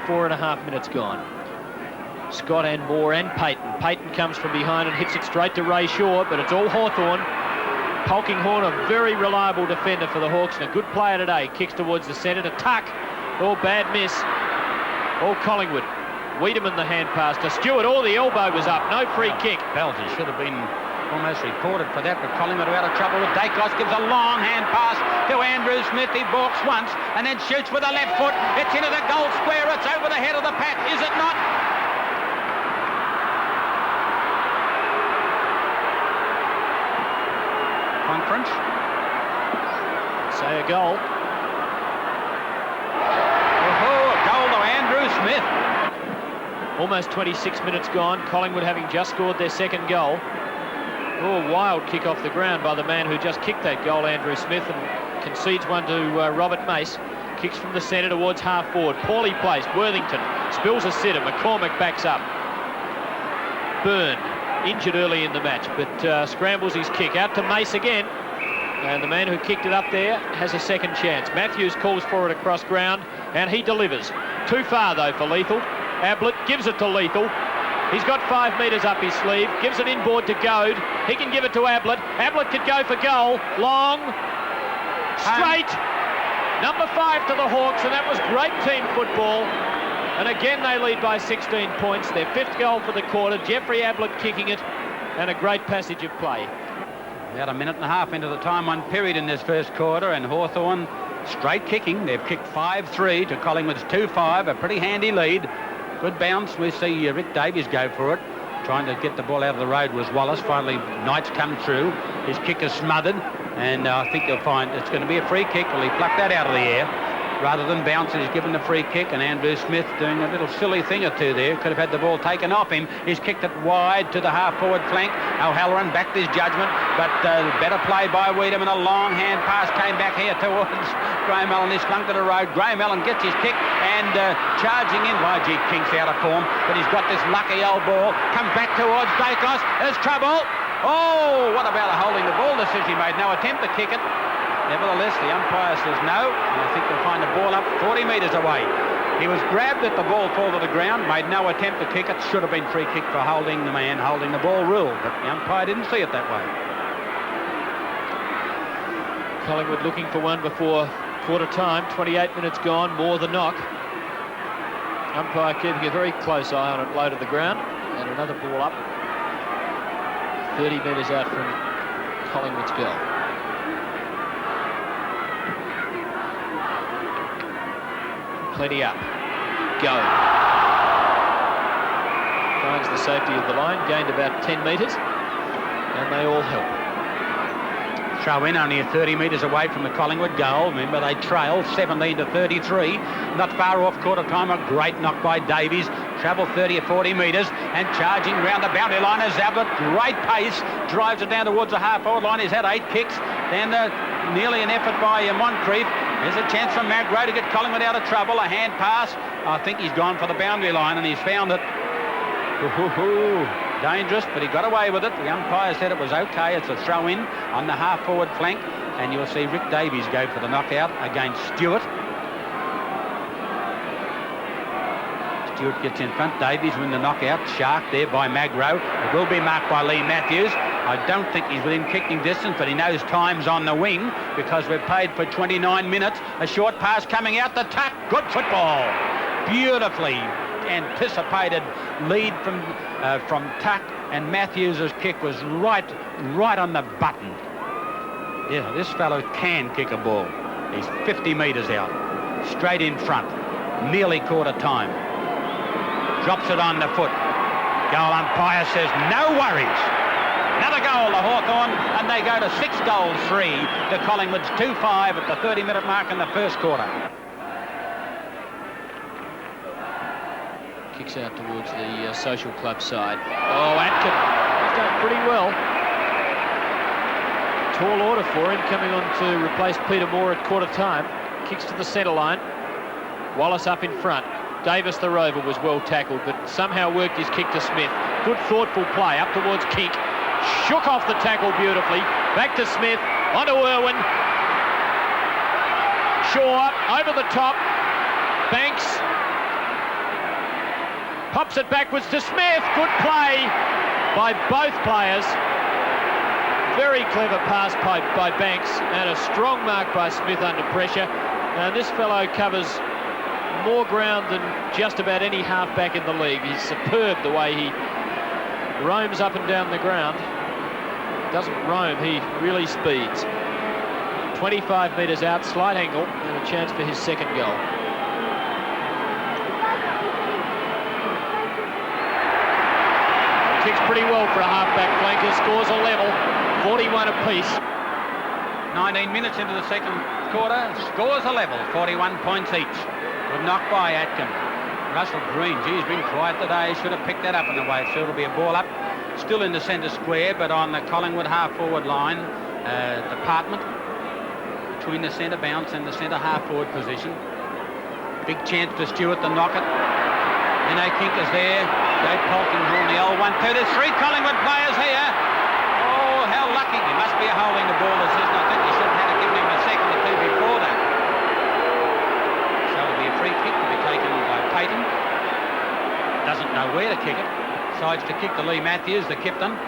4.5 minutes gone. Scott and Moore and Payton. Payton comes from behind and hits it straight to Ray Shaw, but it's all Hawthorn. Polkinghorn, a very reliable defender for the Hawks and a good player today. Kicks towards the centre to Tuck. Oh, bad miss. All Collingwood. Wiedemann the hand pass to Stewart. Oh, the elbow was up. No free kick. Belty should have been almost reported for that, but Collingwood are out of trouble. Dacos gives a long hand pass to Andrew Smith. He balks once and then shoots with the left foot. It's into the goal square. It's over the head of the pack. Is it not? Conference. Say a goal. Oh, a goal to Andrew Smith. Almost 26 minutes gone. Collingwood having just scored their second goal. Oh, wild kick off the ground by the man who just kicked that goal, Andrew Smith, and concedes one to Robert Mace. Kicks from the centre towards half forward. Poorly placed. Worthington spills a sitter. McCormick backs up. Byrne, injured early in the match, but scrambles his kick. Out to Mace again. And the man who kicked it up there has a second chance. Matthews calls for it across ground, and he delivers. Too far, though, for Lethal. Ablett gives it to Lethal. He's got 5 metres up his sleeve. Gives it inboard to Goad. He can give it to Ablett. Ablett could go for goal. Long. Straight. Number 5 to the Hawks, and that was great team football. And again, they lead by 16 points. Their 5th goal for the quarter. Jeffrey Ablett kicking it, and a great passage of play. About a minute and a half into the time one period in this first quarter, and Hawthorn straight kicking. They've kicked 5-3 to Collingwood's 2-5, a pretty handy lead. Good bounce. We see Rick Davies go for it. Trying to get the ball out of the road was Wallace. Finally, Knight's come through. His kick is smothered, and I think you'll find it's going to be a free kick. Well, he plucked that out of the air. Rather than bounce, he's given the free kick, and Andrew Smith doing a little silly thing or two there. Could have had the ball taken off him. He's kicked it wide to the half-forward flank. O'Halloran backed his judgment, but better play by Wiedemann. A long hand pass came back here towards Graham Allen. He's slung to the road. Graham Allen gets his kick and charging in. Why, gee, King's out of form, but he's got this lucky old ball. Comes back towards Dacos. There's trouble. Oh, what about holding the ball decision he made? No attempt to kick it. Nevertheless, the umpire says no, and I think they'll find the ball up 40 metres away. He was grabbed at the ball fall to the ground, made no attempt to kick it. Should have been free kick for holding the man, holding the ball rule, but the umpire didn't see it that way. Collingwood looking for one before quarter time. 28 minutes gone, more the knock. Umpire keeping a very close eye on it low to the ground, and another ball up. 30 metres out from Collingwood's goal. Plenty up. Go. Finds the safety of the line, gained about 10 metres, and they all help. Throw in only 30 metres away from the Collingwood goal. Remember, they trail 17-33. Not far off quarter time. A great knock by Davies. Travel 30 or 40 metres and charging round the boundary line is Ablett. Great pace. Drives it down towards the half-forward line. He's had 8 kicks. Then nearly an effort by Moncrief. There's a chance for Magpie to get Collingwood out of trouble. A hand pass. I think he's gone for the boundary line and he's found it. Dangerous, but he got away with it. The umpire said it was okay. It's a throw-in on the half-forward flank, and you'll see Rick Davies go for the knockout against Stewart. Stewart gets in front. Davies win the knockout. Shark there by Magro. It will be marked by Lee Matthews. I don't think he's within kicking distance, but he knows time's on the wing because we're paid for 29 minutes. A short pass coming out the tuck. Good football. Beautifully anticipated lead from Tuck, and Matthews' kick was right on the button. Yeah, this fellow can kick a ball. He's 50 metres out, straight in front, nearly quarter time. Drops it on the foot. Goal umpire says no worries. Another goal to Hawthorn, and they go to 6-3 to Collingwood's 2-5 at the 30-minute mark in the first quarter. Kicks out towards the social club side. Oh, Atkin, he's done pretty well. Tall order for him, coming on to replace Peter Moore at quarter time. Kicks to the centre line. Wallace up in front. Davis the Rover was well tackled, but somehow worked his kick to Smith. Good thoughtful play up towards Kink. Shook off the tackle beautifully. Back to Smith. Onto Irwin. Shaw over the top. Banks. Pops it backwards to Smith. Good play by both players. Very clever pass by Banks, and a strong mark by Smith under pressure. And this fellow covers more ground than just about any halfback in the league. He's superb the way he roams up and down the ground. Doesn't roam, he really speeds. 25 metres out, slight angle, and a chance for his second goal. Kicks pretty well for a halfback flanker, scores a level, 41 apiece. 19 minutes into the second quarter, scores a level, 41 points each. Good knock by Atkin. Russell Green, he's been quiet today, should have picked that up in the way. So it'll be a ball up, still in the centre square, but on the Collingwood half-forward line department, between the centre bounce and the centre half-forward position. Big chance for Stewart to knock it. Nino Kink is there. Dave Polkinghorn, the old one. 2 to 3 Collingwood players here. Oh, how lucky. He must be holding the ball decision. I think he should have had to give him a second or two before that. So it'll be a free kick to be taken by Payton. Doesn't know where to kick it. Decides to kick to Lee Matthews, the captain.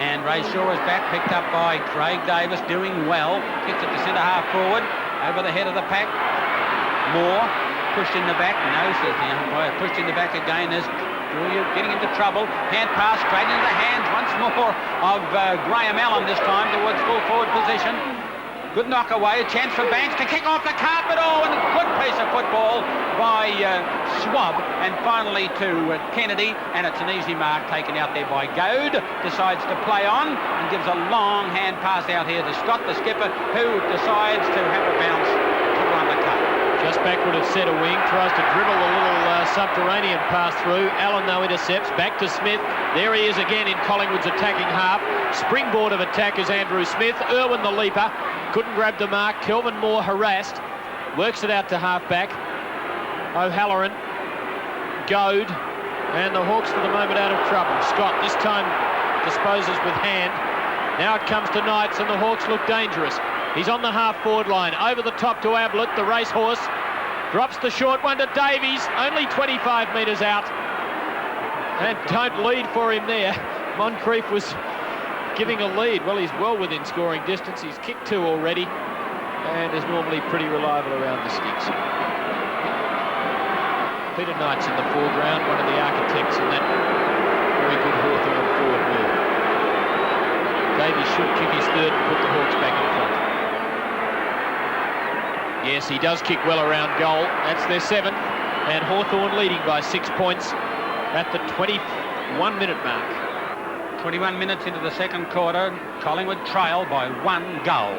And Ray Shaw is back, picked up by Craig Davis, doing well. Kicks it to centre half forward, over the head of the pack. Moore, pushed in the back. No, says the umpire. Pushed in the back again. There's Julia getting into trouble. Hand pass straight into the hands once more of Graham Allen, this time towards full forward position. Good knock away, a chance for Banks to kick off the carpet. Oh, and a good piece of football by Schwab. And finally to Kennedy, and it's an easy mark taken out there by Goad. Decides to play on and gives a long hand pass out here to Scott, the skipper, who decides to have a bounce to run the cut. Just backward of centre wing, tries to dribble a little subterranean pass through. Allen, though, intercepts. Back to Smith. There he is again in Collingwood's attacking half. Springboard of attack is Andrew Smith. Irwin, the leaper, couldn't grab the mark. Kelvin Moore harassed. Works it out to halfback. O'Halloran, Goad, and the Hawks for the moment out of trouble. Scott this time disposes with hand. Now it comes to Knights, and the Hawks look dangerous. He's on the half-forward line. Over the top to Ablett, the racehorse. Drops the short one to Davies. Only 25 metres out. And don't lead for him there. Moncrief was giving a lead. Well, he's well within scoring distance. He's kicked 2 already and is normally pretty reliable around the sticks. Peter Knight's in the foreground, one of the architects in that very good Hawthorn forward move. Davies should kick his third and put the Hawks back in front. Yes, he does kick well around goal. That's their 7th. And Hawthorn leading by 6 points at the 21-minute mark. 21 minutes into the second quarter, Collingwood trail by 1 goal.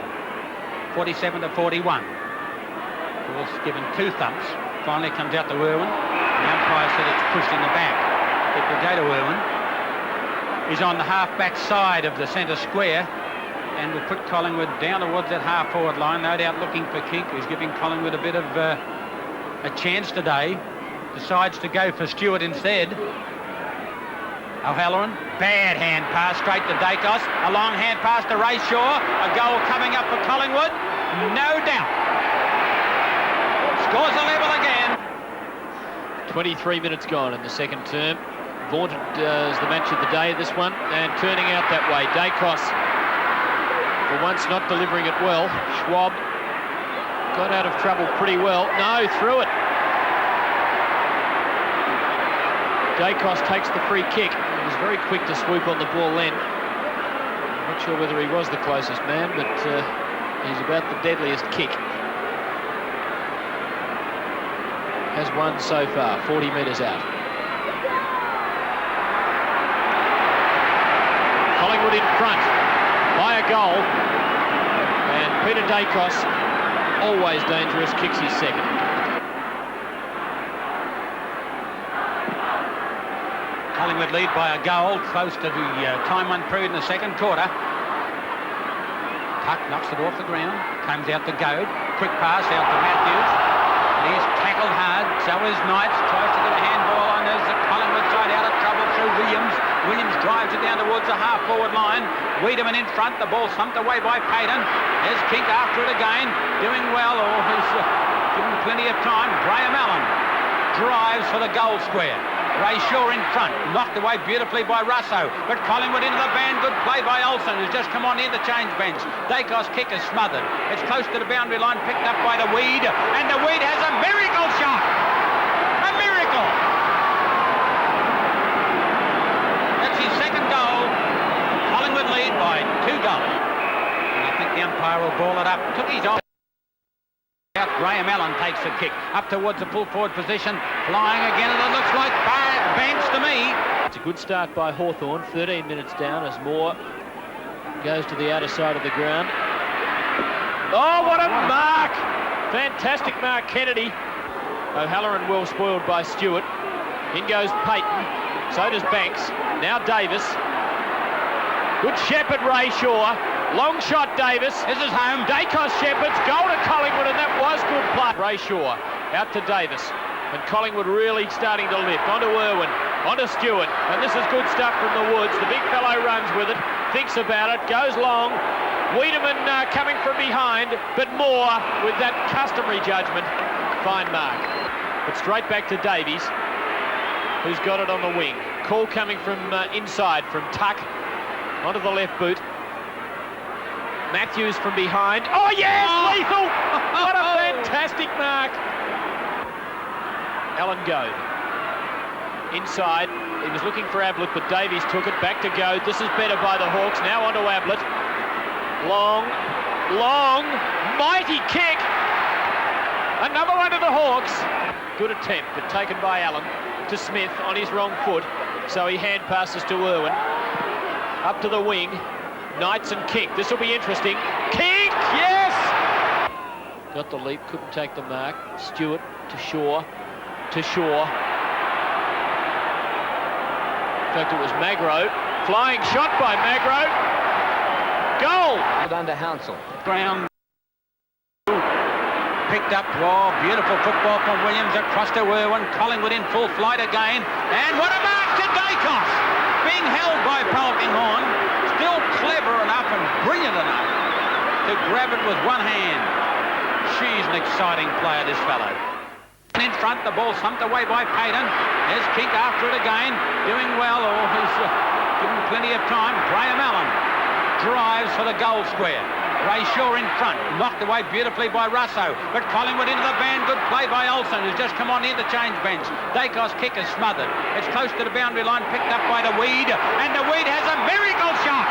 47 to 41. Ball's given 2 thumps. Finally comes out to Irwin. The umpire said it's pushed in the back. It will go to Irwin. He's on the half-back side of the centre square, and will put Collingwood down towards that half-forward line, no doubt looking for Kink, who's giving Collingwood a bit of a chance today. Decides to go for Stewart instead. O'Halloran, bad hand pass straight to Dacos. A long hand pass to Ray Shaw. A goal coming up for Collingwood, no doubt. Scores a level again. 23 minutes gone in the second term. Vaunted as the match of the day, this one, and turning out that way. Dacos, for once, not delivering it well. Schwab got out of trouble pretty well. No, threw it. Dacos takes the free kick. He was very quick to swoop on the ball then. Not sure whether he was the closest man, but he's about the deadliest kick. Has one so far, 40 metres out. Collingwood in front by a goal, and Peter Dacos, always dangerous, kicks his second. Collingwood lead by a goal, close to the time one period in the second quarter. Tuck knocks it off the ground, comes out to Goad, quick pass out to Matthews. He's tackled hard, so is Knights, tries to get a handball on as the Collingwood side out of trouble through Williams. Williams drives it down towards the half-forward line. Wiedemann in front, the ball thumped away by Payton. There's Kink after it again, doing well, or he's given plenty of time. Graham Allen drives for the goal square. Ray Shaw in front, knocked away beautifully by Russo, but Collingwood into the van, good play by Olsen, who's just come on the interchange bench. Dacos' kick is smothered. It's close to the boundary line, picked up by the Weed, and the Weed has a miracle shot! A miracle! That's his second goal. Collingwood lead by 2 goals. And I think the umpire will ball it up. Took his eye out. Graham Allen takes the kick up towards the full forward position, flying again, and it looks like Banks to me. It's a good start by Hawthorn, 13 minutes down as Moore goes to the outer side of the ground. Oh, what a mark! Fantastic mark, Kennedy. O'Halloran well spoiled by Stewart. In goes Payton, so does Banks. Now Davis. Good shepherd, Ray Shaw. Long shot, Davis. This is home. Dacos shepherds, goal to Collingwood, and that was good play. Ray Shaw out to Davis, and Collingwood really starting to lift. Onto Irwin, onto Stewart, and this is good stuff from the Woods. The big fellow runs with it, thinks about it, goes long. Wiedemann coming from behind, but Moore with that customary judgment. Fine mark. But straight back to Davies, who's got it on the wing. Call coming from inside, from Tuck, onto the left boot. Matthews from behind. Oh, yes! Oh. Lethal! What a fantastic mark. Alan Goad. Inside. He was looking for Ablett, but Davies took it. Back to Goad. This is better by the Hawks. Now onto Ablett. Long, mighty kick. Another one to the Hawks. Good attempt, but taken by Allen to Smith on his wrong foot. So he hand passes to Irwin. Up to the wing. Knights and kick. This will be interesting. Kick! Yes! Got the leap, couldn't take the mark. Stewart to Shaw. To Shaw. In fact, it was Magro. Flying shot by Magro. Goal! Under Hounsell. Ground. Picked up. Oh, beautiful football from Williams across to Irwin. Collingwood in full flight again. And what a mark to Dacos! Being held by Polkinghorne. Still clever enough and brilliant enough to grab it with one hand. She's an exciting player, this fellow. In front, the ball thumped away by Payton. There's Kink after it again, doing well. Oh, he's given plenty of time. Graham Allen drives for the goal square. Ray Shaw in front, knocked away beautifully by Russo, but Collingwood into the van, good play by Olsen, who's just come on the interchange bench. Dacos' kick is smothered. It's close to the boundary line, picked up by the Weed, and the Weed has a miracle shot!